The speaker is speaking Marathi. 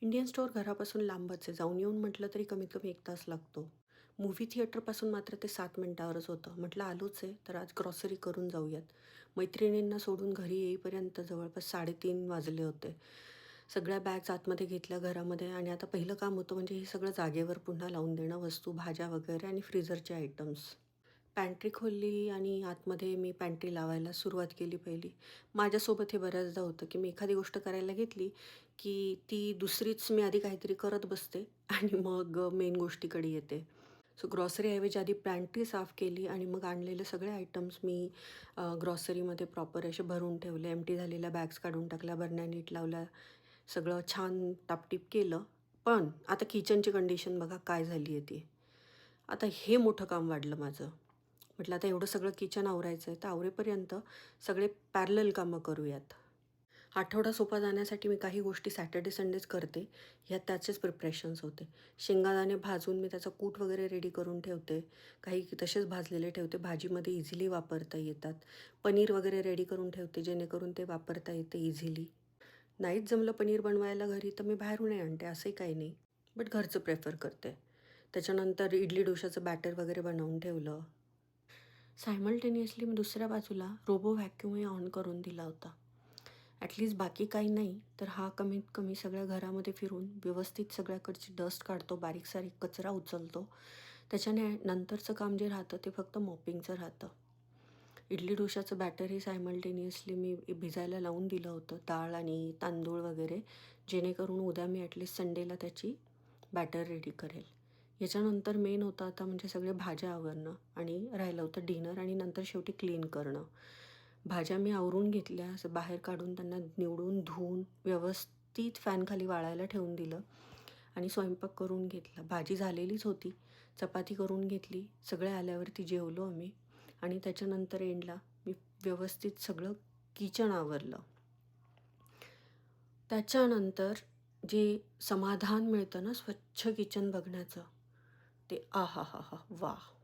इंडियन स्टोअर घरापासून लांबच आहे. जाऊन येऊन म्हटलं तरी कमीत कमी 1 तास लागतो. मूव्ही थिएटरपासून मात्र ते 7 मिनिटावरच होतं. म्हटलं आलोच आहे, तर आज ग्रॉसरी करून जाऊयात. मैत्रिणींना सोडून घरी येईपर्यंत जवळपास 3:30 वाजले होते. सगळ्या बॅग्स आतमध्ये घेतल्या घरामध्ये आणि आता पहिलं काम होतं म्हणजे हे सगळं जागेवर पुन्हा लावून देणं, वस्तू, भाज्या वगैरे आणि फ्रीझरचे आयटम्स. पॅन्ट्री खोलली आणि आतमध्ये मी पॅन्ट्री लावायला सुरुवात केली पहिली. माझ्यासोबत हे बऱ्याचदा होतं, की मी एखादी गोष्ट करायला घेतली, की ती दुसरीच मी आधी काहीतरी करत बसते आणि मग मेन गोष्टीकडे येते. सो ग्रॉसरीऐवजी आधी पॅन्ट्री साफ केली आणि मग आणलेले सगळे आयटम्स मी ग्रॉसरीमध्ये प्रॉपर असे भरून ठेवले. एम्प्टी झालेल्या बॅग्स काढून टाकल्या, बरण्या नीट लावल्या, सगळं छान टापटीप केलं. पण आता किचनची कंडिशन बघा काय झाली आहे ती. आता हे मोठं काम वाढलं माझं. म्हटलं आता एवढं सगळं किचन आवरायचं आहे, तर आवरेपर्यंत सगळे पॅरलल कामं करूयात. आठवडा सोपा जाण्यासाठी मी काही गोष्टी सॅटर्डे संडेच करते. ह्यात त्याचेच प्रिपरेशन्स होते. शेंगादाणे भाजून मी त्याचा कूट वगैरे रेडी करून ठेवते. काही तसेच भाजलेले ठेवते. भाजीमध्ये इझिली वापरता येतात. पनीर वगैरे रेडी करून ठेवते, जेणेकरून ते वापरता येते इझिली. नाहीच जमलं पनीर बनवायला घरी, तर मी बाहेरूनही आणते, असंही काही नाही. बट घरचं प्रेफर करते. त्याच्यानंतर इडली डोशाचं बॅटर वगैरे बनवून ठेवलं. सायमल्टेनियसली मी दुसऱ्या बाजूला रोबो व्हॅक्यूमही ऑन करून दिला होता. ॲटलीस्ट बाकी काही नाही, तर हा कमीत कमी सगळ्या घरामध्ये फिरून व्यवस्थित सगळ्याकडची डस्ट काढतो, बारीक-सारीक कचरा उचलतो. त्याच्याने नंतरचं काम जे राहतं ते फक्त मॉपिंगचं राहतं. इडली डोशाचं बॅटरही सायमल्टेनियसली मी भिजायला लावून दिलं होतं, डाळ आणि तांदूळ वगैरे, जेणेकरून उद्या मी ॲटलीस्ट संडेला त्याची बॅटर रेडी करेल. याच्यानंतर मेन होतं आता म्हणजे सगळे भाज्या आवरणं आणि राहिलं होतं डिनर आणि नंतर शेवटी क्लीन करणं. भाज्या मी आवरून घेतल्या, असं बाहेर काढून त्यांना निवडून, धुवून, व्यवस्थित फॅनखाली वाळायला ठेवून दिलं आणि स्वयंपाक करून घेतला. भाजी झालेलीच होती, चपाती करून घेतली. सगळे आल्यावरती जेवलो आम्ही आणि त्याच्यानंतर एंडला मी व्यवस्थित सगळं किचन आवरलं. त्याच्यानंतर जे समाधान मिळतं ना स्वच्छ किचन बघण्याचं, ते आहाहाहा! वाह!